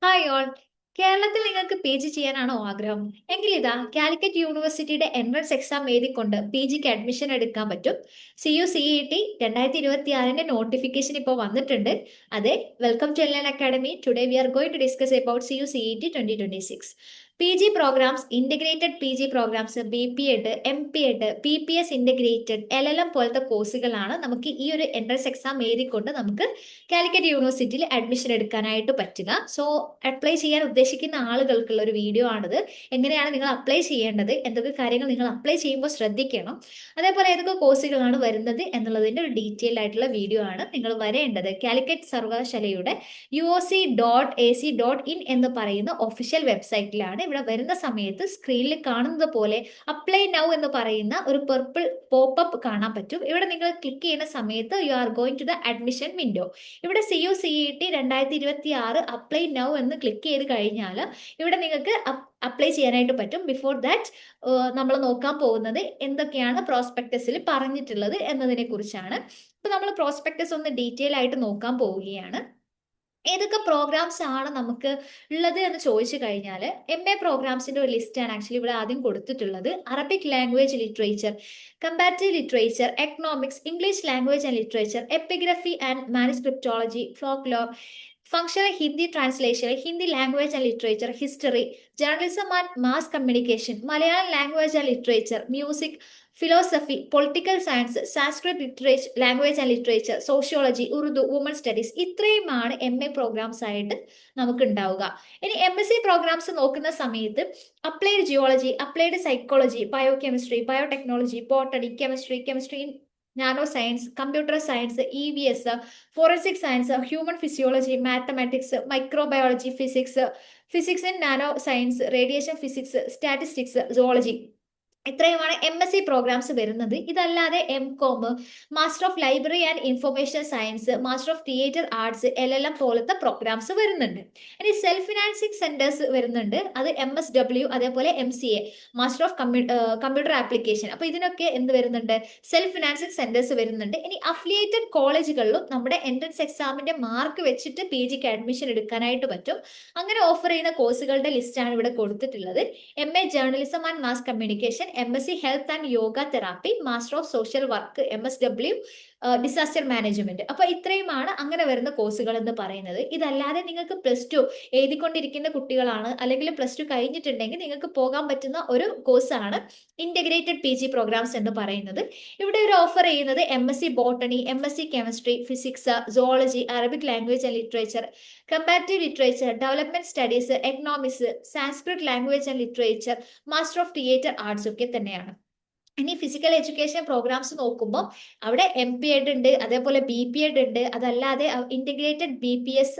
Hi all. കേരളത്തിൽ നിങ്ങൾക്ക് P G ചെയ്യാനാണോ ആഗ്രഹം? എങ്കിൽ ഇതാ കാലിക്കറ്റ് യൂണിവേഴ്സിറ്റിയുടെ എൻട്രൻസ് എക്സാം എഴുതിക്കൊണ്ട് പി ജിക്ക് അഡ്മിഷൻ എടുക്കാൻ പറ്റും. CU CET 2026 നോട്ടിഫിക്കേഷൻ ഇപ്പോൾ വന്നിട്ടുണ്ട്. അതെ, welcome to L academy. Today we are going to discuss about CU CET 2026. P G programmes, integrated P G programmes, BPEd, MPEd, PPS integrated, LLM പോലത്തെ കോഴ്സുകളാണ് നമുക്ക് ഈ ഒരു എൻട്രൻസ് എക്സാം എഴുതിക്കൊണ്ട് നമുക്ക് കാലിക്കറ്റ് യൂണിവേഴ്സിറ്റിയിൽ അഡ്മിഷൻ എടുക്കാനായിട്ട് പറ്റുക. സോ അപ്ലൈ ചെയ്യാൻ ഉദ്ദേശിക്കുന്ന ആളുകൾക്കുള്ള ഒരു വീഡിയോ ആണിത്. എങ്ങനെയാണ് നിങ്ങൾ അപ്ലൈ ചെയ്യേണ്ടത്, എന്തൊക്കെ കാര്യങ്ങൾ നിങ്ങൾ അപ്ലൈ ചെയ്യുമ്പോൾ ശ്രദ്ധിക്കണം, അതേപോലെ ഏതൊക്കെ കോഴ്സുകളാണ് വരുന്നത് എന്നുള്ളതിന്റെ ഒരു ഡീറ്റെയിൽ ആയിട്ടുള്ള വീഡിയോ ആണ് നിങ്ങൾ വരേണ്ടത്. കാലിക്കറ്റ് സർവകലാശാലയുടെ UOC.ac.in എന്ന് പറയുന്ന ഒഫീഷ്യൽ വെബ്സൈറ്റിലാണ്. ഇവിടെ വരുന്ന സമയത്ത് സ്ക്രീനിൽ കാണുന്നത് പോലെ അപ്ലൈ നൗ എന്ന് പറയുന്ന ഒരു പർപ്പിൾ പോപ്പപ്പ് കാണാൻ പറ്റും. ഇവിടെ നിങ്ങൾ ക്ലിക്ക് ചെയ്യുന്ന സമയത്ത് you are going to the admission window. ഇവിടെ CU CET 2026 അപ്ലൈ നൗ എന്ന് ക്ലിക്ക് ചെയ്ത് കഴിഞ്ഞാൽ ഇവിടെ നിങ്ങൾക്ക് അപ്ലൈ ചെയ്യാനായിട്ട് പറ്റും. ബിഫോർ ദാറ്റ് നമ്മൾ നോക്കാൻ പോകുന്നത് എന്തൊക്കെയാണ് പ്രോസ്പെക്ടസിൽ പറഞ്ഞിട്ടുള്ളത് എന്നതിനെ കുറിച്ചാണ്. ഇപ്പൊ നമ്മൾ പ്രോസ്പെക്ടസ് ഒന്ന് ഡീറ്റെയിൽ ആയിട്ട് നോക്കാൻ പോവുകയാണ്. ഏതൊക്കെ പ്രോഗ്രാംസ് ആണ് നമുക്ക് ഉള്ളത് എന്ന് ചോദിച്ചു കഴിഞ്ഞാൽ MA പ്രോഗ്രാംസിന്റെ ഒരു ലിസ്റ്റ് ആണ് ആക്ച്വലി ഇവിടെ ആദ്യം കൊടുത്തിട്ടുള്ളത്. Arabic language literature, comparative literature, economics, English language and literature, epigraphy and manuscriptology, folklore, functional Hindi translation, Hindi language and literature, history, journalism and mass communication, Malayalam language and literature, music, philosophy, political science, Sanskrit literature, language and literature, sociology, Urdu, woman studies, ഇത്രയുമാണ് MA programmes ആയിട്ട് നമുക്ക് ഉണ്ടാവുക. ഇനി MSc programmes നോക്കുന്ന സമയത്ത് applied geology, applied psychology, biochemistry, biotechnology, botany, chemistry nano science, computer science, EVS, forensic science, human physiology, mathematics, microbiology, physics and nano science, radiation physics, statistics, zoology, ഇത്രയുമാണ് MSc programmes വരുന്നത്. ഇതല്ലാതെ MCOM, master of library and information science, master of theatre arts, LLM പോലത്തെ programmes വരുന്നുണ്ട്. ഇനി self financing centres വരുന്നുണ്ട്. അത് MSW, അതേപോലെ MCA, master of computer application. അപ്പൊ ഇതിനൊക്കെ എന്ത് വരുന്നുണ്ട്? സെൽഫ് ഫിനാൻസിങ് സെന്റേഴ്സ് വരുന്നുണ്ട്. ഇനി അഫിലിയേറ്റഡ് കോളേജുകളിലും നമ്മുടെ എൻട്രൻസ് എക്സാമിന്റെ മാർക്ക് വെച്ചിട്ട് PGക്ക് അഡ്മിഷൻ എടുക്കാനായിട്ട് പറ്റും. അങ്ങനെ ഓഫർ ചെയ്യുന്ന കോഴ്സുകളുടെ ലിസ്റ്റാണ് ഇവിടെ കൊടുത്തിട്ടുള്ളത്. MA journalism and mass communication, MSc health and yoga therapy, master of social work, MSW disaster management. അപ്പൊ ഇത്രയുമാണ് അങ്ങനെ വരുന്ന കോഴ്സുകൾ എന്ന് പറയുന്നത്. ഇതല്ലാതെ നിങ്ങൾക്ക് +2 എഴുതിക്കൊണ്ടിരിക്കുന്ന കുട്ടികളാണ്, അല്ലെങ്കിൽ +2 കഴിഞ്ഞിട്ടുണ്ടെങ്കിൽ നിങ്ങൾക്ക് പോകാൻ പറ്റുന്ന ഒരു കോഴ്സാണ് ഇന്റഗ്രേറ്റഡ് PG പ്രോഗ്രാംസ് എന്ന് പറയുന്നത്. ഇവിടെ ഒരു ഓഫർ ചെയ്യുന്നത് MSc botany, MSc chemistry, physics, zoology, Arabic language and literature, comparative literature, development studies, economics, Sanskrit language and literature, master of theatre arts ഒക്കെ തന്നെയാണ്. ഇനി ഫിസിക്കൽ എഡ്യൂക്കേഷൻ പ്രോഗ്രാംസ് നോക്കുമ്പോൾ അവിടെ MPEd ഉണ്ട്, അതേപോലെ BPEd ഉണ്ട്. അതല്ലാതെ ഇന്റഗ്രേറ്റഡ് BPS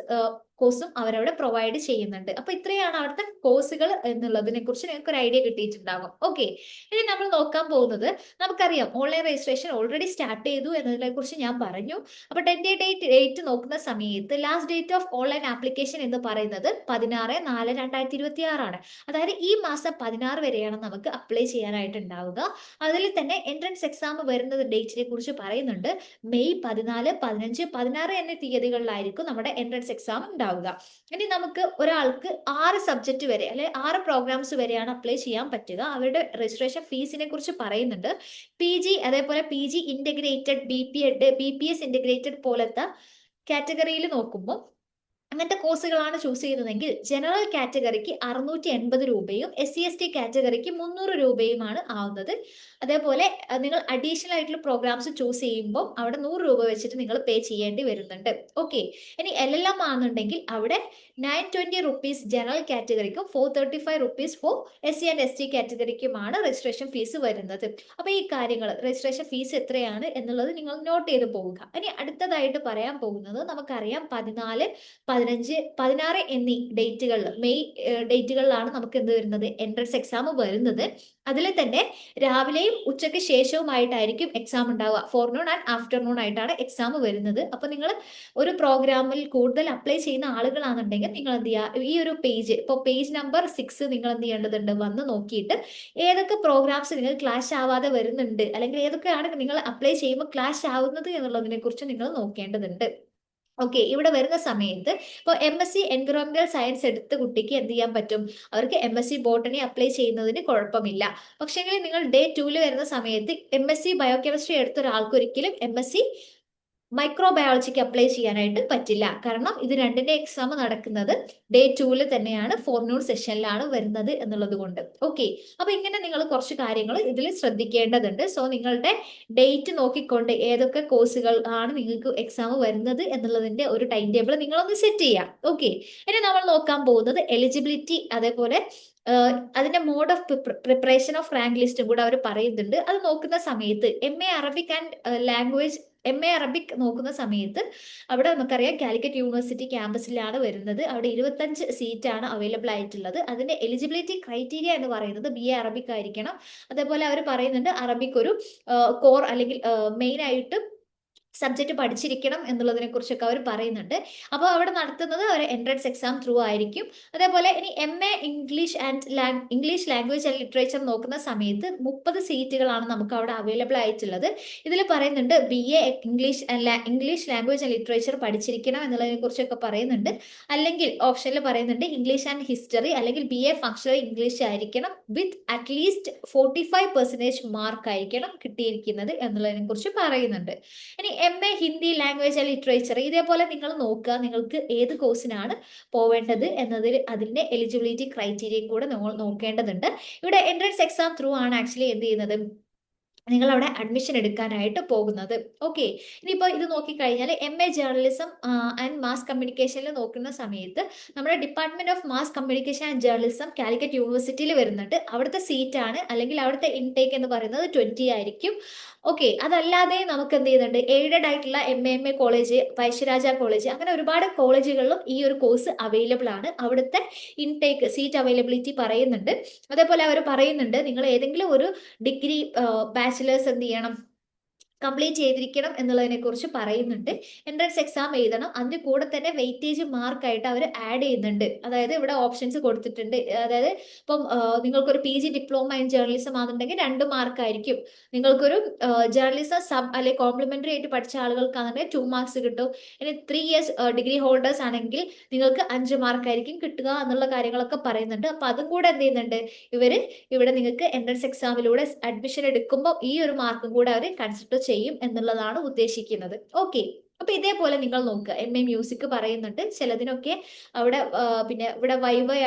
കോഴ്സും അവരവിടെ പ്രൊവൈഡ് ചെയ്യുന്നുണ്ട്. അപ്പൊ ഇത്രയാണ് അവിടുത്തെ കോഴ്സുകൾ എന്നുള്ളതിനെ കുറിച്ച് നിങ്ങൾക്ക് ഒരു ഐഡിയ കിട്ടിയിട്ടുണ്ടാകും. ഓക്കെ, ഇനി നമ്മൾ നോക്കാൻ പോകുന്നത്, നമുക്കറിയാം ഓൺലൈൻ രജിസ്ട്രേഷൻ ഓൾറെഡി സ്റ്റാർട്ട് ചെയ്തു എന്നതിനെ കുറിച്ച് ഞാൻ പറഞ്ഞു. അപ്പൊ ഡേറ്റ് നോക്കുന്ന സമയത്ത് last date of online application എന്ന് പറയുന്നത് 16/4/2026 ആണ്. അതായത് ഈ മാസം 16 വരെയാണ് നമുക്ക് അപ്ലൈ ചെയ്യാനായിട്ട് ഉണ്ടാവുക. അതിൽ തന്നെ എൻട്രൻസ് എക്സാം വരുന്നത് ഡേറ്റിനെ കുറിച്ച് പറയുന്നുണ്ട്. മെയ് 14, 15, 16 എന്നീ തീയതികളിലായിരിക്കും നമ്മുടെ എൻട്രൻസ് എക്സാം ഉണ്ടാവുക. ഇനി നമുക്ക് ഒരാൾക്ക് 6 സബ്ജക്ട് വരെ അല്ലെ 6 പ്രോഗ്രാംസ് വരെയാണ് അപ്ലൈ ചെയ്യാൻ പറ്റുക. അവരുടെ രജിസ്ട്രേഷൻ ഫീസിനെ കുറിച്ച് പറയുന്നുണ്ട്. PG, അതേപോലെ PG integrated, BPEd, BPS integrated പോലത്തെ കാറ്റഗറിയിൽ നോക്കുമ്പോൾ അങ്ങനത്തെ കോഴ്സുകളാണ് ചൂസ് ചെയ്യുന്നതെങ്കിൽ ജനറൽ കാറ്റഗറിക്ക് 680 രൂപയും SC ST കാറ്റഗറിക്ക് 300 രൂപയുമാണ് ആവുന്നത്. അതേപോലെ നിങ്ങൾ അഡീഷണൽ ആയിട്ടുള്ള പ്രോഗ്രാംസ് ചൂസ് ചെയ്യുമ്പോൾ അവിടെ 100 രൂപ വെച്ചിട്ട് നിങ്ങൾ പേ ചെയ്യേണ്ടി വരുന്നുണ്ട്. ഓക്കെ, ഇനി LLM ആണെന്നുണ്ടെങ്കിൽ അവിടെ 920 റുപ്പീസ് ജനറൽ കാറ്റഗറിക്കും 435 rupees for SC and ST കാറ്റഗറിക്കുമാണ് രജിസ്ട്രേഷൻ ഫീസ് വരുന്നത്. അപ്പൊ ഈ കാര്യങ്ങൾ, രജിസ്ട്രേഷൻ ഫീസ് എത്രയാണ് എന്നുള്ളത് നിങ്ങൾ നോട്ട് ചെയ്ത് പോവുക. ഇനി അടുത്തതായിട്ട് പറയാൻ പോകുന്നത്, നമുക്കറിയാം 14, 15, 16 എന്നീ ഡേറ്റുകളിൽ, മെയ് ഡേറ്റുകളിലാണ് നമുക്ക് എന്ത് വരുന്നത്, എൻട്രൻസ് എക്സാം വരുന്നത്. അതിൽ തന്നെ രാവിലെയും ഉച്ചയ്ക്ക് ശേഷവുമായിട്ടായിരിക്കും എക്സാം ഉണ്ടാവുക. ഫോർനൂൺ ആൻഡ് ആഫ്റ്റർനൂൺ ആയിട്ടാണ് എക്സാം വരുന്നത്. അപ്പൊ നിങ്ങൾ ഒരു പ്രോഗ്രാമിൽ കൂടുതൽ അപ്ലൈ ചെയ്യുന്ന ആളുകളാണെന്നുണ്ടെങ്കിൽ നിങ്ങൾ എന്ത് ചെയ്യുക, ഈ ഒരു പേജ്, ഇപ്പോൾ പേജ് നമ്പർ 6 നിങ്ങൾ എന്ത് ചെയ്യേണ്ടതുണ്ട്, വന്ന് നോക്കിയിട്ട് ഏതൊക്കെ പ്രോഗ്രാംസ് നിങ്ങൾ ക്ലാഷ് ആവാതെ വരുന്നുണ്ട്, അല്ലെങ്കിൽ ഏതൊക്കെയാണ് നിങ്ങൾ അപ്ലൈ ചെയ്യുമ്പോൾ ക്ലാഷ് ആവുന്നത് എന്നുള്ളതിനെ കുറിച്ച് നിങ്ങൾ നോക്കേണ്ടതുണ്ട്. ഓക്കെ, ഇവിടെ വരുന്ന സമയത്ത് ഇപ്പോൾ MSc എൻവിറോൺമെന്റൽ സയൻസ് എടുത്ത കുട്ടിക്ക് എന്ത് ചെയ്യാൻ പറ്റും? അവർക്ക് MSc ബോട്ടണി അപ്ലൈ ചെയ്യുന്നതിന് കുഴപ്പമില്ല. പക്ഷേങ്കിൽ നിങ്ങൾ ഡേ 2 വരുന്ന സമയത്ത് MSc ബയോകെമിസ്ട്രി എടുത്ത ഒരാൾക്ക് ഒരിക്കലും MSc മൈക്രോബയോളജിക്ക് അപ്ലൈ ചെയ്യാനായിട്ട് പറ്റില്ല. കാരണം ഇത് രണ്ടിന്റെ എക്സാം നടക്കുന്നത് ഡേ 2 തന്നെയാണ്, ഫോർനൂൺ സെഷനിലാണ് വരുന്നത് എന്നുള്ളത് കൊണ്ട്. ഓക്കെ, അപ്പൊ ഇങ്ങനെ നിങ്ങൾ കുറച്ച് കാര്യങ്ങൾ ഇതിൽ ശ്രദ്ധിക്കേണ്ടതുണ്ട്. സോ നിങ്ങളുടെ ഡേറ്റ് നോക്കിക്കൊണ്ട് ഏതൊക്കെ കോഴ്സുകൾ ആണ് നിങ്ങൾക്ക് എക്സാം വരുന്നത് എന്നുള്ളതിന്റെ ഒരു ടൈം ടേബിൾ നിങ്ങളൊന്ന് സെറ്റ് ചെയ്യാം. ഓക്കെ, ഇനി നമ്മൾ നോക്കാൻ പോകുന്നത് എലിജിബിലിറ്റി, അതേപോലെ അതിന്റെ mode of preparation of rank ലിസ്റ്റും കൂടെ അവർ പറയുന്നുണ്ട്. അത് നോക്കുന്ന സമയത്ത് MA Arabic and language MA Arabic നോക്കുന്ന സമയത്ത് അവിടെ നമുക്കറിയാം കാലിക്കറ്റ് യൂണിവേഴ്സിറ്റി ക്യാമ്പസിലാണ് വരുന്നത്. അവിടെ 25 സീറ്റാണ് അവൈലബിൾ ആയിട്ടുള്ളത്. അതിന്റെ എലിജിബിലിറ്റി ക്രൈറ്റീരിയ എന്ന് പറയുന്നത് BA അറബിക് ആയിരിക്കണം. അതേപോലെ അവർ പറയുന്നുണ്ട് അറബിക് ഒരു കോർ അല്ലെങ്കിൽ മെയിൻ ആയിട്ട് സബ്ജക്ട് പഠിച്ചിരിക്കണം എന്നുള്ളതിനെ കുറിച്ചൊക്കെ അവർ പറയുന്നുണ്ട്. അപ്പോൾ അവിടെ നടത്തുന്നത് ഒരു എൻട്രൻസ് എക്സാം ത്രൂ ആയിരിക്കും. അതേപോലെ ഇനി MA English language and literature നോക്കുന്ന സമയത്ത് 30 സീറ്റുകളാണ് നമുക്ക് അവിടെ അവൈലബിൾ ആയിട്ടുള്ളത്. ഇതിൽ പറയുന്നുണ്ട് BA English language and literature പഠിച്ചിരിക്കണം എന്നുള്ളതിനെ കുറിച്ചൊക്കെ പറയുന്നുണ്ട്. അല്ലെങ്കിൽ ഓപ്ഷനിൽ പറയുന്നുണ്ട് ഇംഗ്ലീഷ് ആൻഡ് ഹിസ്റ്ററി അല്ലെങ്കിൽ BA ഫങ്ഷണൽ ഇംഗ്ലീഷ് ആയിരിക്കണം വിത്ത് അറ്റ്ലീസ്റ്റ് 45% മാർക്ക് ആയിരിക്കണം കിട്ടിയിരിക്കുന്നത് എന്നുള്ളതിനെ കുറിച്ച് പറയുന്നുണ്ട്. ഇനി MA Hindi language and literature ഇതേപോലെ നിങ്ങൾ നോക്കുക നിങ്ങൾക്ക് ഏത് കോഴ്സിനാണ് പോവേണ്ടത് എന്നതിൽ അതിന്റെ എലിജിബിലിറ്റി ക്രൈറ്റീരിയ കൂടെ നിങ്ങൾ നോക്കേണ്ടതുണ്ട്. ഇവിടെ എൻട്രൻസ് എക്സാം ത്രൂ ആണ് ആക്ച്വലി എന്ത് ചെയ്യുന്നത്, നിങ്ങൾ അവിടെ അഡ്മിഷൻ എടുക്കാനായിട്ട് പോകുന്നത്. ഓക്കെ, ഇനിയിപ്പോൾ ഇത് നോക്കിക്കഴിഞ്ഞാൽ MA ജേർണലിസം ആൻഡ് മാസ് കമ്മ്യൂണിക്കേഷനിൽ നോക്കുന്ന സമയത്ത് നമ്മുടെ department of mass communication and journalism Calicut യൂണിവേഴ്സിറ്റിയിൽ വരുന്നുണ്ട്. അവിടുത്തെ സീറ്റാണ് അല്ലെങ്കിൽ അവിടുത്തെ ഇൻടേക്ക് എന്ന് പറയുന്നത് 20 ആയിരിക്കും. ഓക്കെ, അതല്ലാതെ നമുക്ക് എന്ത് ചെയ്യുന്നുണ്ട്, എയ്ഡഡ് ആയിട്ടുള്ള MA കോളേജ്, പഴശ്ശിരാജ കോളേജ്, അങ്ങനെ ഒരുപാട് കോളേജുകളിലും ഈ ഒരു കോഴ്സ് അവൈലബിൾ ആണ്. അവിടുത്തെ ഇൻടേക്ക് സീറ്റ് അവൈലബിലിറ്റി പറയുന്നുണ്ട്. അതേപോലെ അവർ പറയുന്നുണ്ട് നിങ്ങൾ ഏതെങ്കിലും ഒരു ഡിഗ്രി ബാച്ചിലേഴ്സ് എന്ത് ചെയ്യണം, കംപ്ലീറ്റ് ചെയ്തിരിക്കണം എന്നുള്ളതിനെ കുറിച്ച് പറയുന്നുണ്ട്. എൻട്രൻസ് എക്സാം എഴുതണം. അതിന്റെ കൂടെ തന്നെ വെയിറ്റേജ് മാർക്കായിട്ട് അവർ ആഡ് ചെയ്യുന്നുണ്ട്. അതായത് ഇവിടെ ഓപ്ഷൻസ് കൊടുത്തിട്ടുണ്ട്. അതായത് ഇപ്പം നിങ്ങൾക്കൊരു PG ഡിപ്ലോമ ഇൻ ജേർണലിസം ആണെന്നുണ്ടെങ്കിൽ 2 മാർക്കായിരിക്കും. നിങ്ങൾക്കൊരു ജേർണലിസം സബ് അല്ലെങ്കിൽ കോംപ്ലിമെന്ററി ആയിട്ട് പഠിച്ച ആളുകൾക്കാണെങ്കിൽ 2 മാർക്സ് കിട്ടും. ഇനി 3 ഇയേഴ്സ് ഡിഗ്രി ഹോൾഡേഴ്സ് ആണെങ്കിൽ നിങ്ങൾക്ക് 5 മാർക്കായിരിക്കും കിട്ടുക എന്നുള്ള കാര്യങ്ങളൊക്കെ പറയുന്നുണ്ട്. അപ്പൊ അതും കൂടെ എന്ത് ചെയ്യുന്നുണ്ട് ഇവര്, ഇവിടെ നിങ്ങൾക്ക് എൻട്രൻസ് എക്സാമിലൂടെ അഡ്മിഷൻ എടുക്കുമ്പോൾ ഈ ഒരു മാർക്കും കൂടെ അവർ കൺസിഡർ ചെയ്യും എന്നുള്ളതാണ് ഉദ്ദേശിക്കുന്നത്. ഓക്കെ, അപ്പൊ ഇതേപോലെ നിങ്ങൾ നോക്കുക. MA മ്യൂസിക് പറയുന്നുണ്ട്, ചിലതിനൊക്കെ അവിടെ പിന്നെ ഇവിടെ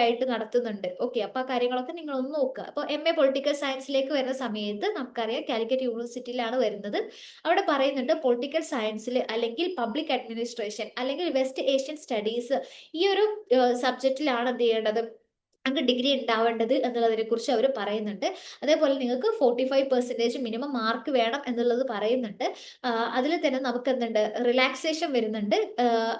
ആയിട്ട് നടത്തുന്നുണ്ട്. ഓക്കെ, അപ്പൊ ആ കാര്യങ്ങളൊക്കെ നിങ്ങൾ ഒന്ന് നോക്കുക. അപ്പൊ MA പൊളിറ്റിക്കൽ സയൻസിലേക്ക് വരുന്ന സമയത്ത് നമുക്കറിയാം കാലിക്കറ്റ് യൂണിവേഴ്സിറ്റിയിലാണ് വരുന്നത്. അവിടെ പറയുന്നുണ്ട് പൊളിറ്റിക്കൽ സയൻസിൽ അല്ലെങ്കിൽ പബ്ലിക് അഡ്മിനിസ്ട്രേഷൻ അല്ലെങ്കിൽ വെസ്റ്റ് ഏഷ്യൻ സ്റ്റഡീസ് ഈ ഒരു സബ്ജക്റ്റിലാണ് എന്ത് ചെയ്യേണ്ടത്, അങ്ങ് ഡിഗ്രി ഉണ്ടാവേണ്ടത് എന്നുള്ളതിനെ കുറിച്ച് അവർ പറയുന്നുണ്ട്. അതേപോലെ നിങ്ങൾക്ക് 45% മിനിമം മാർക്ക് വേണം എന്നുള്ളത് പറയുന്നുണ്ട്. അതിൽ തന്നെ നമുക്ക് എന്തുണ്ട്, റിലാക്സേഷൻ വരുന്നുണ്ട്.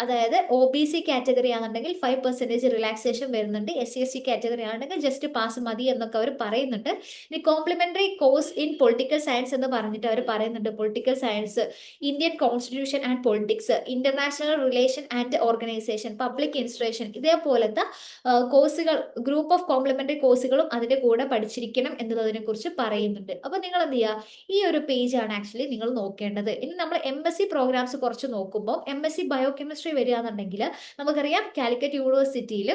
അതായത് OBC കാറ്റഗറി ആണെന്നുണ്ടെങ്കിൽ 5% റിലാക്സേഷൻ വരുന്നുണ്ട്. SC/ST കാറ്റഗറി ആണെങ്കിൽ ജസ്റ്റ് പാസ് മതി എന്നൊക്കെ അവർ പറയുന്നുണ്ട്. ഇനി complementary course in political science എന്ന് പറഞ്ഞിട്ട് അവർ പറയുന്നുണ്ട് political science, Indian constitution and politics, international relation and organisation, public instruction ഇതേപോലത്തെ കോഴ്സുകൾ, ഗ്രൂപ്പ് ഓഫ് കോംപ്ലിമെന്ററി കോഴ്സുകളും അതിന്റെ കൂടെ പഠിച്ചിരിക്കണം എന്നുള്ളതിനെ കുറിച്ച് പറയുന്നുണ്ട്. അപ്പൊ നിങ്ങൾ എന്ത് ചെയ്യുക, ഈ ഒരു പേജ് ആണ് ആക്ച്വലി നിങ്ങൾ നോക്കേണ്ടത്. ഇനി നമ്മൾ MSc പ്രോഗ്രാംസ് കുറച്ച് നോക്കുമ്പോൾ MSc ബയോകെമിസ്ട്രി വരികയാണെന്നുണ്ടെങ്കിൽ നമുക്കറിയാം കാലിക്കറ്റ് യൂണിവേഴ്സിറ്റിയിൽ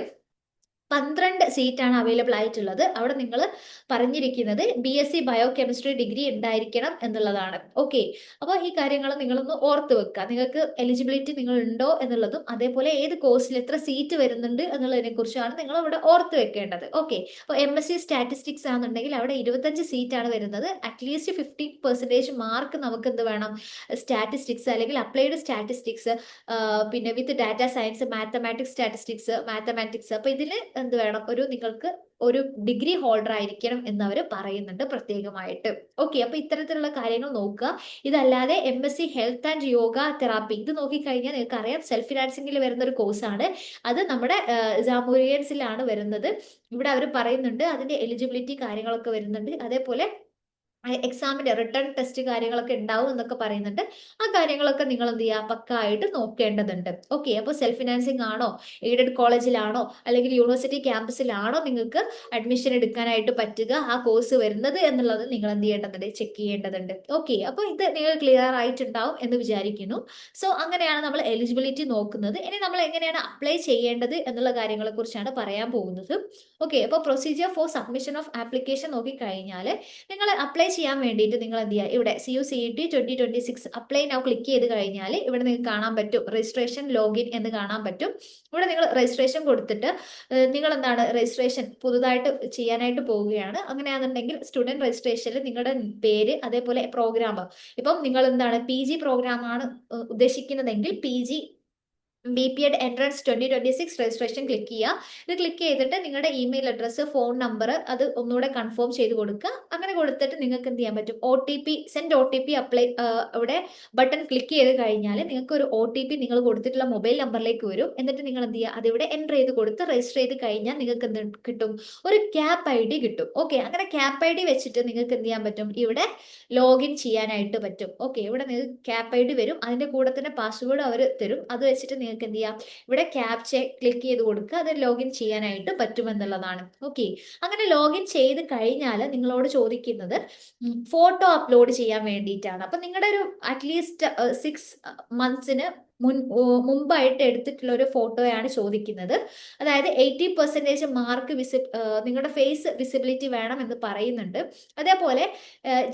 12 സീറ്റാണ് അവൈലബിൾ ആയിട്ടുള്ളത്. അവിടെ നിങ്ങൾ പറഞ്ഞിരിക്കുന്നത് BSc ബയോകെമിസ്ട്രി ഡിഗ്രി ഉണ്ടായിരിക്കണം എന്നുള്ളതാണ്. ഓക്കെ, അപ്പോൾ ഈ കാര്യങ്ങൾ നിങ്ങളൊന്ന് ഓർത്ത് വെക്കുക. നിങ്ങൾക്ക് എലിജിബിലിറ്റി നിങ്ങൾ ഉണ്ടോ എന്നുള്ളതും അതേപോലെ ഏത് കോഴ്സിൽ എത്ര സീറ്റ് വരുന്നുണ്ട് എന്നുള്ളതിനെ കുറിച്ചാണ് നിങ്ങൾ ഇവിടെ ഓർത്ത് വെക്കേണ്ടത്. ഓക്കെ, അപ്പോൾ MSc സ്റ്റാറ്റിസ്റ്റിക്സ് ആണെന്നുണ്ടെങ്കിൽ അവിടെ 25 സീറ്റാണ് വരുന്നത്. അറ്റ്ലീസ്റ്റ് 50% മാർക്ക് നമുക്ക് എന്ത് വേണം, സ്റ്റാറ്റിസ്റ്റിക്സ് അല്ലെങ്കിൽ അപ്ലൈഡ് സ്റ്റാറ്റിസ്റ്റിക്സ്, പിന്നെ വിത്ത് ഡാറ്റ സയൻസ്, മാത്തമാറ്റിക്സ്. അപ്പൊ ഇതിൽ എന്ത് വേണം, നിങ്ങൾക്ക് ഒരു ഡിഗ്രി ഹോൾഡർ ആയിരിക്കണം എന്ന് അവർ പറയുന്നുണ്ട് പ്രത്യേകമായിട്ട്. ഓക്കെ, അപ്പൊ ഇത്തരത്തിലുള്ള കാര്യങ്ങൾ നോക്കുക. ഇതല്ലാതെ MSc health and yoga therapy ഇത് നോക്കിക്കഴിഞ്ഞാൽ നിങ്ങൾക്ക് അറിയാം സെൽഫ് ഫിനാൻസിംഗിൽ വരുന്ന ഒരു കോഴ്സാണ്. അത് നമ്മുടെ ജാമൂരിയൻസിലാണ് വരുന്നത്. ഇവിടെ അവർ പറയുന്നുണ്ട് അതിന്റെ എലിജിബിലിറ്റി കാര്യങ്ങളൊക്കെ വരുന്നുണ്ട്. അതേപോലെ എക്സാമിന്റെ റിട്ടേൺ ടെസ്റ്റ് കാര്യങ്ങളൊക്കെ ഉണ്ടാവും എന്നൊക്കെ പറയുന്നുണ്ട്. ആ കാര്യങ്ങളൊക്കെ നിങ്ങൾ എന്ത് ചെയ്യുക, പക്കായിട്ട് നോക്കേണ്ടതുണ്ട്. ഓക്കെ, അപ്പോൾ സെൽഫ് ഫിനാൻസിങ് ആണോ, എയ്ഡഡ് കോളേജിലാണോ, അല്ലെങ്കിൽ യൂണിവേഴ്സിറ്റി ക്യാമ്പസിലാണോ നിങ്ങൾക്ക് അഡ്മിഷൻ എടുക്കാനായിട്ട് പറ്റുക, ആ കോഴ്സ് വരുന്നത് എന്നുള്ളത് നിങ്ങൾ എന്ത് ചെയ്യേണ്ടതുണ്ട്, ചെക്ക് ചെയ്യേണ്ടതുണ്ട്. ഓക്കെ, അപ്പോൾ ഇത് നിങ്ങൾ ക്ലിയർ ആയിട്ടുണ്ടാവും എന്ന് വിചാരിക്കുന്നു. സോ അങ്ങനെയാണ് നമ്മൾ എലിജിബിലിറ്റി നോക്കുന്നത്. ഇനി നമ്മൾ എങ്ങനെയാണ് അപ്ലൈ ചെയ്യേണ്ടത് എന്നുള്ള കാര്യങ്ങളെ കുറിച്ചാണ് പറയാൻ പോകുന്നത്. ഓക്കെ, അപ്പോൾ procedure for submission of application നോക്കിക്കഴിഞ്ഞാൽ നിങ്ങൾ അപ്ലൈ ചെയ്യാൻ വേണ്ടിയിട്ട് നിങ്ങൾ എന്ത് ചെയ്യുക, ഇവിടെ CUCET 2026 അപ്ലൈ നൗ ക്ലിക്ക് ചെയ്ത് കഴിഞ്ഞാൽ ഇവിടെ നിങ്ങൾക്ക് കാണാൻ പറ്റും രജിസ്ട്രേഷൻ ലോഗിൻ എന്ന് കാണാൻ പറ്റും. ഇവിടെ നിങ്ങൾ രജിസ്ട്രേഷൻ കൊടുത്തിട്ട് നിങ്ങൾ എന്താണ് രജിസ്ട്രേഷൻ പുതുതായിട്ട് ചെയ്യാനായിട്ട് പോവുകയാണ്. അങ്ങനെയാണെന്നുണ്ടെങ്കിൽ സ്റ്റുഡൻറ് രജിസ്ട്രേഷനിൽ നിങ്ങളുടെ പേര്, അതേപോലെ പ്രോഗ്രാം, ഇപ്പം നിങ്ങൾ എന്താണ് PG പ്രോഗ്രാമാണ് ഉദ്ദേശിക്കുന്നതെങ്കിൽ PG BPEd entrance 2026 registration click ചെയ്യുക. ഇത് ക്ലിക്ക് ചെയ്തിട്ട് നിങ്ങളുടെ ഇമെയിൽ അഡ്രസ്സ്, ഫോൺ നമ്പർ അത് ഒന്നുകൂടെ കൺഫേം ചെയ്ത് കൊടുക്കുക. അങ്ങനെ കൊടുത്തിട്ട് നിങ്ങൾക്ക് എന്ത് ചെയ്യാൻ പറ്റും, OTP സെൻഡ് OTP അപ്ലൈ, ഇവിടെ ബട്ടൺ ക്ലിക്ക് ചെയ്ത് കഴിഞ്ഞാൽ നിങ്ങൾക്ക് ഒരു OTP നിങ്ങൾ കൊടുത്തിട്ടുള്ള മൊബൈൽ നമ്പറിലേക്ക് വരും. എന്നിട്ട് നിങ്ങൾ എന്ത് ചെയ്യുക, അതിവിടെ എൻ്റർ ചെയ്ത് കൊടുത്ത് രജിസ്റ്റർ ചെയ്ത് കഴിഞ്ഞാൽ നിങ്ങൾക്ക് എന്ത് കിട്ടും, ഒരു CAP ID കിട്ടും. ഓക്കെ, അങ്ങനെ CAP ID വെച്ചിട്ട് നിങ്ങൾക്ക് എന്ത് ചെയ്യാൻ പറ്റും, ഇവിടെ ലോഗിൻ ചെയ്യാനായിട്ട് പറ്റും. ഓക്കെ, ഇവിടെ നിങ്ങൾക്ക് CAP ID വരും, അതിന്റെ കൂടെ തന്നെ പാസ്വേഡ് അവർ തരും. അത് വെച്ചിട്ട് നിങ്ങൾക്ക് എന്ത് ചെയ്യാം, ഇവിടെ ക്യാപ്ച ക്ലിക്ക് ചെയ്ത് കൊടുക്കുക, അത് ലോഗിൻ ചെയ്യാനായിട്ട് പറ്റുമെന്നുള്ളതാണ്. ഓക്കെ, അങ്ങനെ ലോഗിൻ ചെയ്ത് കഴിഞ്ഞാൽ നിങ്ങളോട് ചോദിക്കുന്നത് ഫോട്ടോ അപ്ലോഡ് ചെയ്യാൻ വേണ്ടിയിട്ടാണ്. അപ്പൊ നിങ്ങളുടെ ഒരു അറ്റ്ലീസ്റ്റ് 6 മന്ത്സിന് മുമ്പായിട്ട് എടുത്തിട്ടുള്ള ഒരു ഫോട്ടോയാണ് ചോദിക്കുന്നത്. അതായത് 80% മാർക്ക് നിങ്ങളുടെ ഫേസ് വിസിബിലിറ്റി വേണം എന്ന് പറയുന്നുണ്ട്. അതേപോലെ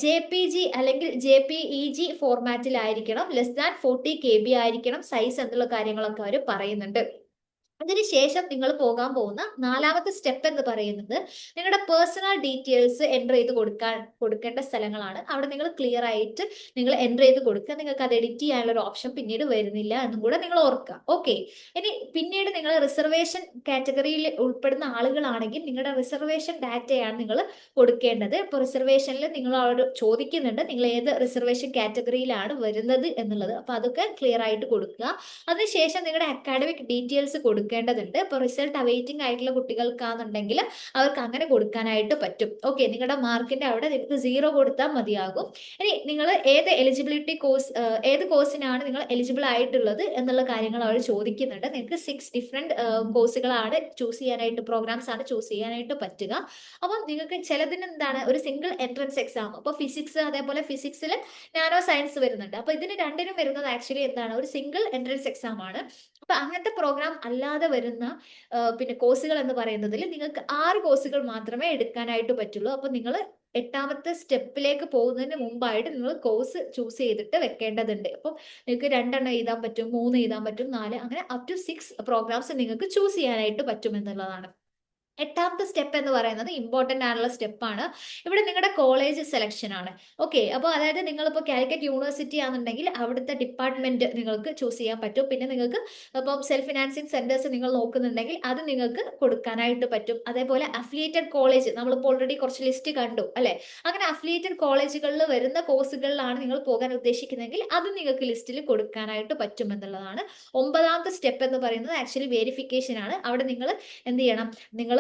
JPG അല്ലെങ്കിൽ JPEG ഫോർമാറ്റിലായിരിക്കണം, <40 KB ആയിരിക്കണം സൈസ് എന്നുള്ള കാര്യങ്ങളൊക്കെ അവർ പറയുന്നുണ്ട്. അതിനുശേഷം നിങ്ങൾ പോകാൻ പോകുന്ന 4ാമത്തെ സ്റ്റെപ്പ് എന്ന് പറയുന്നത് നിങ്ങളുടെ പേഴ്സണൽ ഡീറ്റെയിൽസ് എൻ്റർ ചെയ്ത് കൊടുക്കേണ്ട സ്ഥലങ്ങളാണ്. അവിടെ നിങ്ങൾ ക്ലിയർ ആയിട്ട് നിങ്ങൾ എൻ്റർ ചെയ്ത് കൊടുക്കുക. നിങ്ങൾക്ക് അത് എഡിറ്റ് ചെയ്യാനുള്ള ഒരു ഓപ്ഷൻ പിന്നീട് വരുന്നില്ല എന്നും കൂടെ നിങ്ങൾ ഓർക്കുക. ഓക്കെ, ഇനി പിന്നീട് നിങ്ങൾ റിസർവേഷൻ കാറ്റഗറിയിൽ ഉൾപ്പെടുന്ന ആളുകളാണെങ്കിൽ നിങ്ങളുടെ റിസർവേഷൻ ഡാറ്റയാണ് നിങ്ങൾ കൊടുക്കേണ്ടത്. ഇപ്പോൾ റിസർവേഷനിൽ നിങ്ങൾ അവിടെ ചോദിക്കുന്നുണ്ട് നിങ്ങൾ ഏത് റിസർവേഷൻ കാറ്റഗറിയിലാണ് വരുന്നത് എന്നുള്ളത്. അപ്പോൾ അതൊക്കെ ക്ലിയർ ആയിട്ട് കൊടുക്കുക. അതിനുശേഷം നിങ്ങളുടെ അക്കാഡമിക് ഡീറ്റെയിൽസ് കൊടുക്കേണ്ടതുണ്ട്. ഇപ്പോൾ റിസൾട്ട് അവൈറ്റിംഗ് ആയിട്ടുള്ള കുട്ടികൾക്കാണെന്നുണ്ടെങ്കിൽ അവർക്ക് അങ്ങനെ കൊടുക്കാനായിട്ട് പറ്റും. ഓക്കെ, നിങ്ങളുടെ മാർക്കിന്റെ അവിടെ നിങ്ങൾക്ക് 0 കൊടുത്താൽ മതിയാകും. ഇനി നിങ്ങൾ ഏത് കോഴ്സിനാണ് നിങ്ങൾ എലിജിബിൾ ആയിട്ടുള്ളത് എന്നുള്ള കാര്യങ്ങൾ അവർ ചോദിക്കുന്നുണ്ട്. നിങ്ങൾക്ക് 6 ഡിഫറെന്റ് കോഴ്സുകളാണ് ചൂസ് ചെയ്യാനായിട്ട്, പ്രോഗ്രാംസ് ആണ് ചൂസ് ചെയ്യാനായിട്ട് പറ്റുക. അപ്പം നിങ്ങൾക്ക് ചിലതിന് എന്താണ് ഒരു സിംഗിൾ എൻട്രൻസ് എക്സാം, അപ്പോൾ ഫിസിക്സ്, അതേപോലെ ഫിസിക്സിൽ നാനോ സയൻസ് വരുന്നുണ്ട്. അപ്പോൾ ഇതിന് രണ്ടിനും വരുന്നത് ആക്ച്വലി എന്താണ്, ഒരു സിംഗിൾ എൻട്രൻസ് എക്സാം ആണ്. അപ്പൊ അങ്ങനത്തെ പ്രോഗ്രാം അല്ലാതെ വരുന്ന പിന്നെ കോഴ്സുകൾ എന്ന് പറയുന്നതിൽ നിങ്ങൾക്ക് 6 കോഴ്സുകൾ മാത്രമേ എടുക്കാനായിട്ട് പറ്റുള്ളൂ. അപ്പൊ നിങ്ങൾ 8ാമത്തെ സ്റ്റെപ്പിലേക്ക് പോകുന്നതിന് മുമ്പായിട്ട് നിങ്ങൾ കോഴ്സ് ചൂസ് ചെയ്തിട്ട് വെക്കേണ്ടതുണ്ട്. അപ്പം നിങ്ങൾക്ക് 2 എണ്ണം എഴുതാൻ പറ്റും, 3 എഴുതാൻ പറ്റും, 4, അങ്ങനെ അപ് ടു 6 പ്രോഗ്രാംസ് നിങ്ങൾക്ക് ചൂസ് ചെയ്യാനായിട്ട് പറ്റും എന്നുള്ളതാണ്. 8ാമത്തെ സ്റ്റെപ്പ് എന്ന് പറയുന്നത് ഇമ്പോർട്ടൻ്റ് ആയിട്ടുള്ള സ്റ്റെപ്പാണ്. ഇവിടെ നിങ്ങളുടെ കോളേജ് സെലക്ഷൻ ആണ്. ഓക്കെ, അപ്പോൾ അതായത് നിങ്ങളിപ്പോൾ കാലിക്കറ്റ് യൂണിവേഴ്സിറ്റി ആണെന്നുണ്ടെങ്കിൽ അവിടുത്തെ ഡിപ്പാർട്ട്മെന്റ് നിങ്ങൾക്ക് ചൂസ് ചെയ്യാൻ പറ്റും. പിന്നെ നിങ്ങൾക്ക് ഇപ്പോൾ സെൽഫ് ഫിനാൻസിങ് സെന്റേഴ്സ് നിങ്ങൾ നോക്കുന്നുണ്ടെങ്കിൽ അത് നിങ്ങൾക്ക് കൊടുക്കാനായിട്ട് പറ്റും. അതേപോലെ അഫിലിയേറ്റഡ് കോളേജ് നമ്മളിപ്പോൾ ഓൾറെഡി കുറച്ച് ലിസ്റ്റ് കണ്ടു അല്ലെ, അങ്ങനെ അഫിലിയേറ്റഡ് കോളേജുകളിൽ വരുന്ന കോഴ്സുകളിലാണ് നിങ്ങൾ പോകാൻ ഉദ്ദേശിക്കുന്നതെങ്കിൽ അത് നിങ്ങൾക്ക് ലിസ്റ്റിൽ കൊടുക്കാനായിട്ട് പറ്റും എന്നുള്ളതാണ്. 9ാമത്തെ സ്റ്റെപ്പ് എന്ന് പറയുന്നത് ആക്ച്വലി വെരിഫിക്കേഷൻ ആണ്. അവിടെ നിങ്ങൾ എന്ത് ചെയ്യണം, നിങ്ങൾ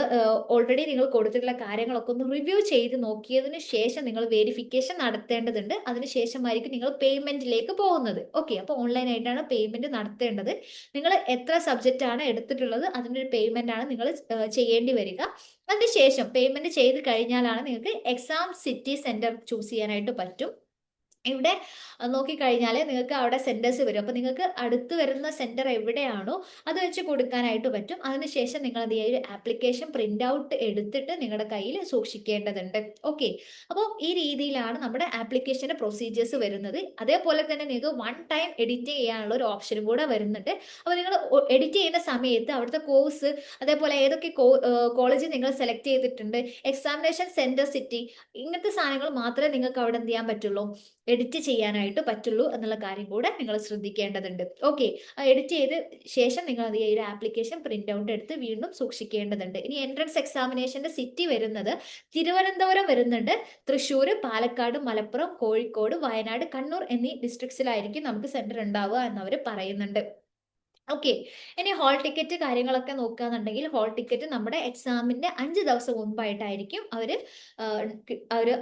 ഓൾറെഡി നിങ്ങൾ കൊടുത്തിട്ടുള്ള കാര്യങ്ങളൊക്കെ ഒന്ന് റിവ്യൂ ചെയ്ത് നോക്കിയതിന് ശേഷം നിങ്ങൾ വെരിഫിക്കേഷൻ നടത്തേണ്ടതുണ്ട്. അതിനുശേഷമായിരിക്കും നിങ്ങൾ പേയ്മെന്റിലേക്ക് പോകുന്നത്. ഓക്കെ, അപ്പോൾ ഓൺലൈനായിട്ടാണ് പേയ്മെന്റ് നടത്തേണ്ടത്. നിങ്ങൾ എത്ര സബ്ജക്റ്റ് ആണ് എടുത്തിട്ടുള്ളത് അതിൻ്റെ ഒരു പേയ്മെന്റ് ആണ് നിങ്ങൾ ചെയ്യേണ്ടി വരിക. അതിനുശേഷം പേയ്മെന്റ് ചെയ്ത് കഴിഞ്ഞാലാണ് നിങ്ങൾക്ക് എക്സാം സിറ്റി സെന്റർ ചൂസ് ചെയ്യാനായിട്ട് പറ്റും. ഇവിടെ നോക്കിക്കഴിഞ്ഞാൽ നിങ്ങൾക്ക് അവിടെ സെന്റേഴ്സ് വരും. അപ്പോൾ നിങ്ങൾക്ക് അടുത്ത് വരുന്ന സെന്റർ എവിടെയാണോ അത് വെച്ച് കൊടുക്കാനായിട്ട് പറ്റും. അതിനുശേഷം നിങ്ങൾ അത് ഒരു ആപ്ലിക്കേഷൻ പ്രിന്റ് ഔട്ട് എടുത്തിട്ട് നിങ്ങളുടെ കയ്യിൽ സൂക്ഷിക്കേണ്ടതുണ്ട്. ഓക്കെ, അപ്പോൾ ഈ രീതിയിലാണ് നമ്മുടെ ആപ്ലിക്കേഷന്റെ പ്രൊസീജിയേഴ്സ് വരുന്നത്. അതേപോലെ തന്നെ നിങ്ങൾക്ക് 1 ടൈം എഡിറ്റ് ചെയ്യാനുള്ള ഒരു ഓപ്ഷനും കൂടെ വരുന്നുണ്ട്. അപ്പോൾ നിങ്ങൾ എഡിറ്റ് ചെയ്യുന്ന സമയത്ത് അവിടുത്തെ കോഴ്സ്, അതേപോലെ ഏതൊക്കെ കോളേജ് നിങ്ങൾ സെലക്ട് ചെയ്തിട്ടുണ്ട്, എക്സാമിനേഷൻ സെന്റർ സിറ്റി, ഇങ്ങനത്തെ സാധനങ്ങൾ മാത്രമേ നിങ്ങൾക്ക് അവിടെ എന്ത് ചെയ്യാൻ പറ്റുള്ളൂ, എഡിറ്റ് ചെയ്യാനായിട്ട് പറ്റുള്ളൂ എന്നുള്ള കാര്യം കൂടെ നിങ്ങൾ ശ്രദ്ധിക്കേണ്ടതുണ്ട്. ഓക്കെ, എഡിറ്റ് ചെയ്ത് ശേഷം നിങ്ങൾ അത് ഈ ഒരു ആപ്ലിക്കേഷൻ പ്രിന്റ് ഔട്ട് എടുത്ത് വീണ്ടും സൂക്ഷിക്കേണ്ടതുണ്ട്. ഇനി എൻട്രൻസ് എക്സാമിനേഷന്റെ സിറ്റി വരുന്നത് തിരുവനന്തപുരം വരുന്നുണ്ട്, തൃശ്ശൂർ, പാലക്കാട്, മലപ്പുറം, കോഴിക്കോട്, വയനാട്, കണ്ണൂർ എന്നീ ഡിസ്ട്രിക്ട്സിലായിരിക്കും നമുക്ക് സെന്റർ ഉണ്ടാവുക എന്നവർ പറയുന്നുണ്ട്. ഓക്കെ. ഇനി ഹോൾ ടിക്കറ്റ് കാര്യങ്ങളൊക്കെ നോക്കുകയാണെന്നുണ്ടെങ്കിൽ ഹോൾ ടിക്കറ്റ് നമ്മുടെ എക്സാമിന്റെ 5 ദിവസം മുമ്പായിട്ടായിരിക്കും അവര്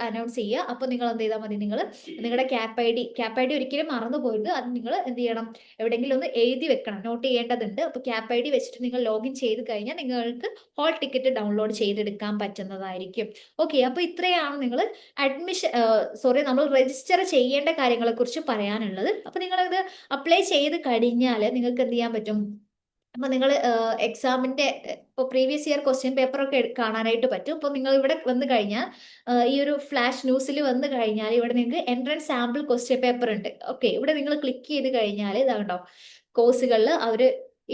അനൗൺസ് ചെയ്യുക. അപ്പൊ നിങ്ങൾ എന്ത് ചെയ്താൽ മതി, നിങ്ങൾ നിങ്ങളുടെ ക്യാപ് ഐ ഡി ഒരിക്കലും മറന്നു പോയത്, അത് നിങ്ങൾ എന്ത് ചെയ്യണം, എവിടെയെങ്കിലും ഒന്ന് എഴുതി വെക്കണം, നോട്ട് ചെയ്യേണ്ടതുണ്ട്. അപ്പൊ ക്യാപ് ഐ ഡി വെച്ചിട്ട് നിങ്ങൾ ലോഗിൻ ചെയ്ത് കഴിഞ്ഞാൽ നിങ്ങൾക്ക് ഹോൾ ടിക്കറ്റ് ഡൗൺലോഡ് ചെയ്തെടുക്കാൻ പറ്റുന്നതായിരിക്കും. ഓക്കെ. അപ്പൊ ഇത്രയാണ് നിങ്ങൾ നമ്മൾ രജിസ്റ്റർ ചെയ്യേണ്ട കാര്യങ്ങളെ കുറിച്ച് പറയാനുള്ളത്. അപ്പൊ നിങ്ങളിത് അപ്ലൈ ചെയ്ത് കഴിഞ്ഞാൽ നിങ്ങൾക്ക് എന്ത് ചെയ്യാൻ പറ്റും, അപ്പൊ നിങ്ങൾ എക്സാമിന്റെ ഇപ്പോൾ പ്രീവിയസ് ഇയർ ക്വസ്റ്റ്യൻ പേപ്പർ ഒക്കെ കാണാനായിട്ട് പറ്റും. ഇപ്പോൾ നിങ്ങൾ ഇവിടെ വന്നു കഴിഞ്ഞാൽ ഈ ഒരു ഫ്ലാഷ് ന്യൂസിൽ വന്നു കഴിഞ്ഞാൽ ഇവിടെ നിങ്ങൾക്ക് എൻട്രൻസ് സാമ്പിൾ ക്വസ്റ്റ്യൻ പേപ്പർ ഉണ്ട്. ഓക്കെ. ഇവിടെ നിങ്ങൾ ക്ലിക്ക് ചെയ്ത് കഴിഞ്ഞാൽ ഇതാകണ്ടോ, കോഴ്സുകളിൽ അവർ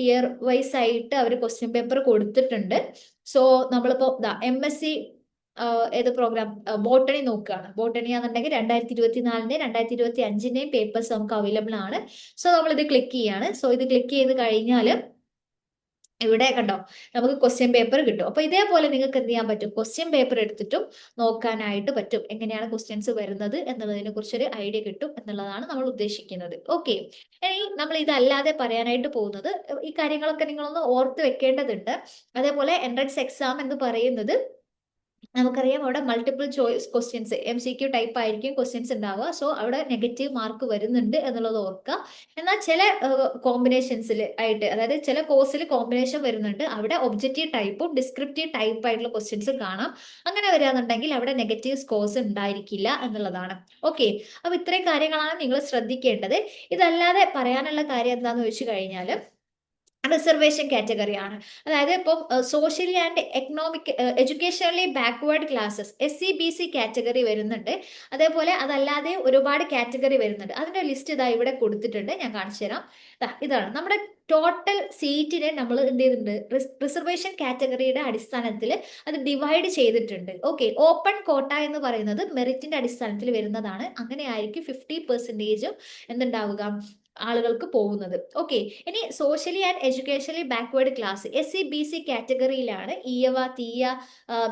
ഇയർ വൈസ് ആയിട്ട് അവർ ക്വസ്റ്റ്യൻ പേപ്പർ കൊടുത്തിട്ടുണ്ട്. സോ നമ്മളിപ്പോ MSc ഏത് പ്രോഗ്രാം, ബോട്ടണി നോക്കുകയാണ്. ബോട്ടണി ആണെന്നുണ്ടെങ്കിൽ 2024 2025 പേപ്പേഴ്സ് നമുക്ക് അവൈലബിൾ ആണ്. സോ നമ്മൾ ഇത് ക്ലിക്ക് ചെയ്യാണ്. സോ ഇത് ക്ലിക്ക് ചെയ്ത് കഴിഞ്ഞാൽ ഇവിടെ കണ്ടോ, നമുക്ക് ക്വസ്റ്റ്യൻ പേപ്പർ കിട്ടും. അപ്പൊ ഇതേപോലെ നിങ്ങൾക്ക് എന്ത് ചെയ്യാൻ പറ്റും, ക്വസ്റ്റ്യൻ പേപ്പർ എടുത്തിട്ടും നോക്കാനായിട്ട് പറ്റും, എങ്ങനെയാണ് ക്വസ്റ്റ്യൻസ് വരുന്നത് എന്നുള്ളതിനെ കുറിച്ചൊരു ഐഡിയ കിട്ടും എന്നുള്ളതാണ് നമ്മൾ ഉദ്ദേശിക്കുന്നത്. ഓക്കെ. ഇനി നമ്മൾ ഇതല്ലാതെ പറയാനായിട്ട് പോകുന്നത്, ഈ കാര്യങ്ങളൊക്കെ നിങ്ങളൊന്ന് ഓർത്ത് വെക്കേണ്ടതുണ്ട്. അതേപോലെ എൻട്രൻസ് എക്സാം എന്ന് പറയുന്നത് നമുക്കറിയാം, അവിടെ multiple choice questions MCQ type ആയിരിക്കും ക്വസ്റ്റ്യൻസ് ഉണ്ടാവുക. സോ അവിടെ നെഗറ്റീവ് മാർക്ക് വരുന്നുണ്ട് എന്നുള്ളത് ഓർക്കുക. എന്നാൽ ചില കോമ്പിനേഷൻസിൽ ആയിട്ട്, അതായത് ചില കോഴ്സിൽ കോമ്പിനേഷൻ വരുന്നുണ്ട്, അവിടെ ഒബ്ജക്റ്റീവ് ടൈപ്പും ഡിസ്ക്രിപ്റ്റീവ് ടൈപ്പ് ആയിട്ടുള്ള ക്വസ്റ്റ്യൻസ് കാണാം. അങ്ങനെ വരികയാണെന്നുണ്ടെങ്കിൽ അവിടെ നെഗറ്റീവ് സ്കോർസ് ഉണ്ടായിരിക്കില്ല എന്നുള്ളതാണ്. ഓക്കെ. അപ്പൊ ഇത്രയും കാര്യങ്ങളാണ് നിങ്ങൾ ശ്രദ്ധിക്കേണ്ടത്. ഇതല്ലാതെ പറയാനുള്ള കാര്യം എന്താണെന്ന് വെച്ച് കഴിഞ്ഞാൽ റിസർവേഷൻ കാറ്റഗറിയാണ്. അതായത് ഇപ്പം socially and economic educationally backward classes SC BC category വരുന്നുണ്ട്. അതേപോലെ അതല്ലാതെ ഒരുപാട് കാറ്റഗറി വരുന്നുണ്ട്. അതിന്റെ ലിസ്റ്റ് ഇതാ ഇവിടെ കൊടുത്തിട്ടുണ്ട്, ഞാൻ കാണിച്ചു തരാം. ഇതാണ് നമ്മുടെ ടോട്ടൽ സീറ്റിനെ നമ്മൾ എന്ത് ചെയ്തിട്ടുണ്ട്, റിസർവേഷൻ കാറ്റഗറിയുടെ അടിസ്ഥാനത്തിൽ അത് ഡിവൈഡ് ചെയ്തിട്ടുണ്ട്. ഓക്കെ. ഓപ്പൺ കോട്ട എന്ന് പറയുന്നത് മെറിറ്റിന്റെ അടിസ്ഥാനത്തിൽ വരുന്നതാണ്. അങ്ങനെയായിരിക്കും 50% എന്തുണ്ടാവുക, ആളുകൾക്ക് പോകുന്നത്. ഓക്കെ. ഇനി socially and educationally backward class SC BC കാറ്റഗറിയിലാണ് ഈയവ, തീയ,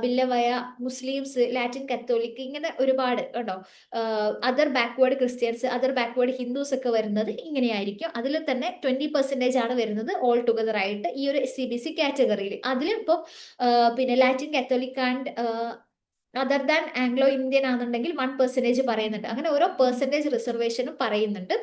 ബില്ലവയ, മുസ്ലിംസ്, ലാറ്റിൻ കത്തോലിക്, ഇങ്ങനെ ഒരുപാട് കേട്ടോ, other backward Christians, other backward Hindus ഒക്കെ വരുന്നത് ഇങ്ങനെയായിരിക്കും. അതിൽ തന്നെ 20% ആണ് വരുന്നത് ഓൾ ടുഗദർ ആയിട്ട് ഈ ഒരു SC BC കാറ്റഗറിയിൽ. അതിൽ ഇപ്പോൾ പിന്നെ Latin Catholic and other than Anglo Indian ആണെന്നുണ്ടെങ്കിൽ 1% പറയുന്നുണ്ട്. അങ്ങനെ ഓരോ പെർസെൻറ്റേജ് റിസർവേഷനും പറയുന്നുണ്ട്.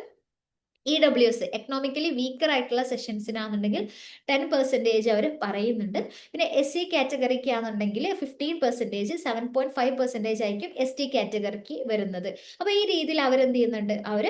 EWS എക്കണോമിക്കലി വീക്കർ ആയിട്ടുള്ള സെഷൻസിനാണെന്നുണ്ടെങ്കിൽ 10% അവർ പറയുന്നുണ്ട്. പിന്നെ SC കാറ്റഗറിക്ക് ആണെന്നുണ്ടെങ്കിൽ 15%, 7.5% ആയിരിക്കും ST കാറ്റഗറിക്ക് വരുന്നത്. അപ്പൊ ഈ രീതിയിൽ അവരെന്ത് ചെയ്യുന്നുണ്ട്, അവർ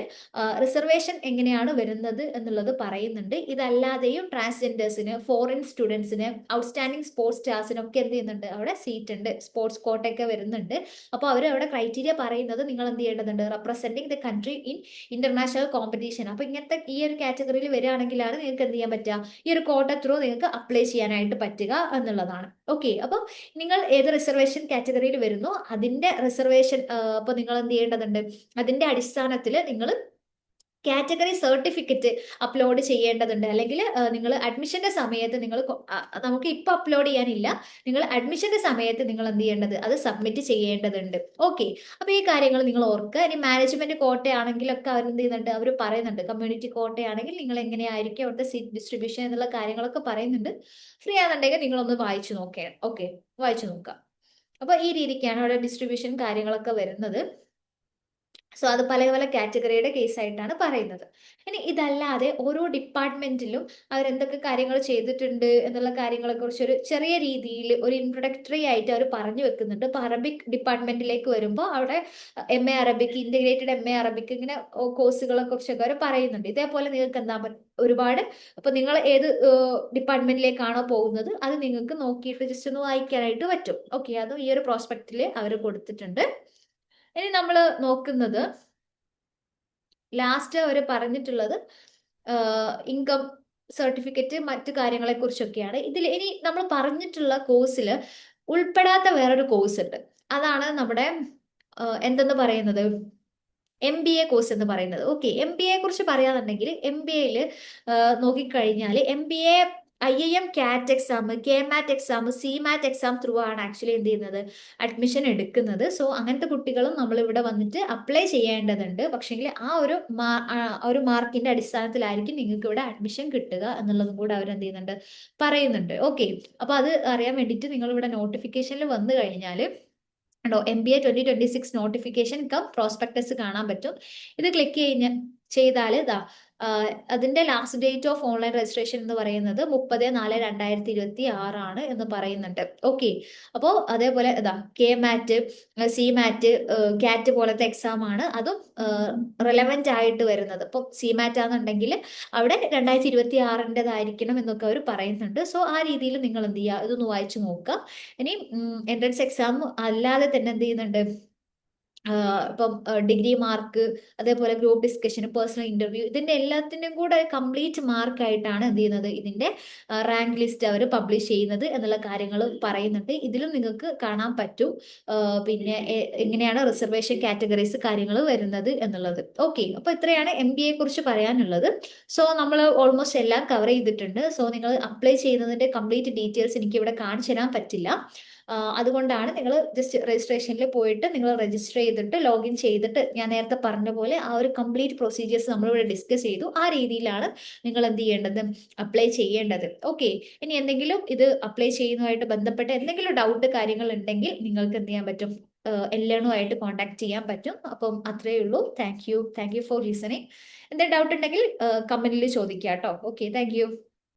റിസർവേഷൻ എങ്ങനെയാണ് വരുന്നത് എന്നുള്ളത് പറയുന്നുണ്ട്. ഇതല്ലാതെയും ട്രാൻസ്ജെൻഡേഴ്സിന്, ഫോറിൻ സ്റ്റുഡൻസിന്, ഔട്ട്സ്റ്റാൻഡിംഗ് സ്പോർട്സ് സ്റ്റാർസിനൊക്കെ എന്ത് ചെയ്യുന്നുണ്ട്, അവിടെ സീറ്റ് ഉണ്ട്, സ്പോർട്സ് കോട്ടയൊക്കെ വരുന്നുണ്ട്. അപ്പോൾ അവർ അവിടെ ക്രൈറ്റീരിയ പറയുന്നത് നിങ്ങൾ എന്ത് ചെയ്യേണ്ടതുണ്ട്, representing the country in international competition. അപ്പൊ ഇങ്ങനത്തെ ഈ ഒരു കാറ്റഗറിയിൽ വരികയാണെങ്കിലാണ് നിങ്ങൾക്ക് എന്ത് ചെയ്യാൻ പറ്റുക, ഈ ഒരു കോട്ട ത്രൂ നിങ്ങൾക്ക് അപ്ലൈ ചെയ്യാനായിട്ട് പറ്റുക എന്നുള്ളതാണ്. ഓക്കെ. അപ്പോൾ നിങ്ങൾ ഏത് റിസർവേഷൻ കാറ്റഗറിയിൽ വരുന്നു അതിന്റെ റിസർവേഷൻ അപ്പോൾ നിങ്ങൾ എന്ത് ചെയ്യേണ്ടതുണ്ട്, അതിന്റെ അടിസ്ഥാനത്തിൽ നിങ്ങൾ കാറ്റഗറി സർട്ടിഫിക്കറ്റ് അപ്ലോഡ് ചെയ്യേണ്ടതുണ്ട്. അല്ലെങ്കിൽ നിങ്ങൾ അഡ്മിഷന്റെ സമയത്ത് നമുക്ക് ഇപ്പൊ അപ്ലോഡ് ചെയ്യാനില്ല, നിങ്ങൾ അഡ്മിഷന്റെ സമയത്ത് നിങ്ങൾ എന്ത് ചെയ്യേണ്ടത്, അത് സബ്മിറ്റ് ചെയ്യേണ്ടതുണ്ട്. ഓക്കെ. അപ്പൊ ഈ കാര്യങ്ങൾ നിങ്ങൾ ഓർക്കുക. ഇനി മാനേജ്മെന്റ് കോട്ടയാണെങ്കിലൊക്കെ അവർ എന്ത് ചെയ്യുന്നുണ്ട്, അവർ പറയുന്നുണ്ട്, കമ്മ്യൂണിറ്റി കോട്ടയാണെങ്കിൽ നിങ്ങൾ എങ്ങനെയായിരിക്കും അവിടുത്തെ സീറ്റ് ഡിസ്ട്രിബ്യൂഷൻ എന്നുള്ള കാര്യങ്ങളൊക്കെ പറയുന്നുണ്ട്. ഫ്രീ ആണെന്നുണ്ടെങ്കിൽ നിങ്ങളൊന്ന് വായിച്ചു നോക്കേ. ഓക്കെ. വായിച്ചു നോക്കാം. അപ്പൊ ഈ രീതിക്കാണ് അവിടെ ഡിസ്ട്രിബ്യൂഷൻ കാര്യങ്ങളൊക്കെ വരുന്നത്. സോ അത് പല പല കാറ്റഗറിയുടെ കേസായിട്ടാണ് പറയുന്നത്. ഇനി ഇതല്ലാതെ ഓരോ ഡിപ്പാർട്ട്മെന്റിലും അവരെന്തൊക്കെ കാര്യങ്ങൾ ചെയ്തിട്ടുണ്ട് എന്നുള്ള കാര്യങ്ങളെ കുറിച്ച് ഒരു ചെറിയ രീതിയിൽ ഒരു ഇൻട്രൊഡക്ടറി ആയിട്ട് അവർ പറഞ്ഞു വെക്കുന്നുണ്ട്. ഇപ്പൊ അറബിക് ഡിപ്പാർട്ട്മെന്റിലേക്ക് വരുമ്പോൾ അവിടെ MA Arabic, integrated MA Arabic, ഇങ്ങനെ കോഴ്സുകളെ കുറിച്ചൊക്കെ അവർ പറയുന്നുണ്ട്. ഇതേപോലെ നിങ്ങൾക്ക് എന്താ ഒരുപാട്, അപ്പൊ നിങ്ങൾ ഏത് ഡിപ്പാർട്ട്മെന്റിലേക്കാണോ പോകുന്നത് അത് നിങ്ങൾക്ക് നോക്കിയിട്ട് ജസ്റ്റ് ഒന്ന് വായിക്കാനായിട്ട് പറ്റും. ഓക്കെ. അതും ഈ ഒരു പ്രോസ്പെക്റ്റില് അവർ കൊടുത്തിട്ടുണ്ട്. ഇനി നമ്മൾ നോക്കുന്നത് ലാസ്റ്റ് അവർ പറഞ്ഞിട്ടുള്ളത് ഇൻകം സർട്ടിഫിക്കറ്റ് മറ്റു കാര്യങ്ങളെ കുറിച്ചൊക്കെയാണ്. ഇതിൽ ഇനി നമ്മൾ പറഞ്ഞിട്ടുള്ള കോഴ്സിൽ ഉൾപ്പെടാത്ത വേറൊരു കോഴ്സ് ഉണ്ട്. അതാണ് നമ്മുടെ എന്തെന്ന് പറയുന്നത്, MBA കോഴ്സ് എന്ന് പറയുന്നത്. ഓക്കെ. MBA കുറിച്ച് പറയാന്നുണ്ടെങ്കിൽ MBAയിൽ നോക്കിക്കഴിഞ്ഞാൽ MBA IIM കാറ്റ് exam, KMAT exam, CMAT exam through ആണ് ആക്ച്വലി എന്ത് ചെയ്യുന്നത്, അഡ്മിഷൻ എടുക്കുന്നത്. സോ അങ്ങനത്തെ കുട്ടികളും നമ്മൾ ഇവിടെ വന്നിട്ട് അപ്ലൈ ചെയ്യേണ്ടതുണ്ട്. പക്ഷേങ്കിൽ ഒരു മാർക്കിന്റെ അടിസ്ഥാനത്തിലായിരിക്കും നിങ്ങൾക്ക് ഇവിടെ അഡ്മിഷൻ കിട്ടുക എന്നുള്ളതും കൂടെ അവർ എന്ത് ചെയ്യുന്നുണ്ട്, പറയുന്നുണ്ട്. ഓക്കെ, അപ്പൊ അത് അറിയാൻ വേണ്ടിയിട്ട് നിങ്ങൾ ഇവിടെ നോട്ടിഫിക്കേഷനിൽ വന്നു കഴിഞ്ഞാൽ ഉണ്ടോ, MBA 2026 നോട്ടിഫിക്കേഷൻ കം പ്രോസ്പെക്ടസ് കാണാൻ പറ്റും. ഇത് ക്ലിക്ക് ചെയ്താൽ ഇതാ അതിന്റെ last date of online registration എന്ന് പറയുന്നത് 30/4/2026 ആണ് എന്ന് പറയുന്നുണ്ട്. ഓക്കെ, അപ്പോൾ അതേപോലെ ഇതാ KMAT, CMAT, കാറ്റ് പോലത്തെ എക്സാം ആണ് അതും റിലവൻ്റ് ആയിട്ട് വരുന്നത്. ഇപ്പോൾ CMAT ആണെന്നുണ്ടെങ്കിൽ അവിടെ 2026-ൻ്റെതായിരിക്കണം എന്നൊക്കെ അവർ പറയുന്നുണ്ട്. സോ ആ രീതിയിൽ നിങ്ങൾ എന്ത് ചെയ്യുക, ഇതൊന്ന് വായിച്ചു നോക്കുക. ഇനി എൻട്രൻസ് എക്സാം അല്ലാതെ തന്നെ എന്ത് ചെയ്യുന്നുണ്ട്, ഇപ്പം ഡിഗ്രി മാർക്ക്, അതേപോലെ ഗ്രൂപ്പ് ഡിസ്കഷൻ, പേഴ്സണൽ ഇന്റർവ്യൂ, ഇതിന്റെ എല്ലാത്തിനും കൂടെ കംപ്ലീറ്റ് മാർക്കായിട്ടാണ് എന്ത് ചെയ്യുന്നത്, ഇതിന്റെ റാങ്ക് ലിസ്റ്റ് അവർ പബ്ലിഷ് ചെയ്യുന്നത് എന്നുള്ള കാര്യങ്ങൾ പറയുന്നുണ്ട്. ഇതിലും നിങ്ങൾക്ക് കാണാൻ പറ്റും പിന്നെ എങ്ങനെയാണ് റിസർവേഷൻ കാറ്റഗറീസ് കാര്യങ്ങൾ വരുന്നത് എന്നുള്ളത്. ഓക്കെ, അപ്പൊ ഇത്രയാണ് MBA കുറിച്ച് പറയാനുള്ളത്. സോ നമ്മൾ ഓൾമോസ്റ്റ് എല്ലാം കവർ ചെയ്തിട്ടുണ്ട്. സോ നിങ്ങൾ അപ്ലൈ ചെയ്യുന്നതിന്റെ കംപ്ലീറ്റ് ഡീറ്റെയിൽസ് എനിക്ക് ഇവിടെ കാണിച്ചു തരാൻ പറ്റില്ല. അതുകൊണ്ടാണ് നിങ്ങൾ ജസ്റ്റ് രജിസ്ട്രേഷനിൽ പോയിട്ട് നിങ്ങൾ രജിസ്റ്റർ ചെയ്തിട്ട് ലോഗിൻ ചെയ്തിട്ട് ഞാൻ നേരത്തെ പറഞ്ഞ പോലെ ആ ഒരു കംപ്ലീറ്റ് പ്രൊസീജിയേഴ്സ് നമ്മളിവിടെ ഡിസ്കസ് ചെയ്തു. ആ രീതിയിലാണ് നിങ്ങൾ എന്ത് ചെയ്യേണ്ടത്, അപ്ലൈ ചെയ്യേണ്ടത്. ഓക്കെ, ഇനി എന്തെങ്കിലും ഇത് അപ്ലൈ ചെയ്യുന്നതുമായിട്ട് ബന്ധപ്പെട്ട് എന്തെങ്കിലും ഡൗട്ട് കാര്യങ്ങൾ ഉണ്ടെങ്കിൽ നിങ്ങൾക്ക് എന്ത് ചെയ്യാൻ പറ്റും, എല്ലാണുമായിട്ട് കോൺടാക്ട് ചെയ്യാൻ പറ്റും. അപ്പം അത്രയേ ഉള്ളൂ. Thank you for listening. എന്തെങ്കിലും ഡൗട്ട് ഉണ്ടെങ്കിൽ കമന്റിൽ ചോദിക്കാം കേട്ടോ. Okay, thank you.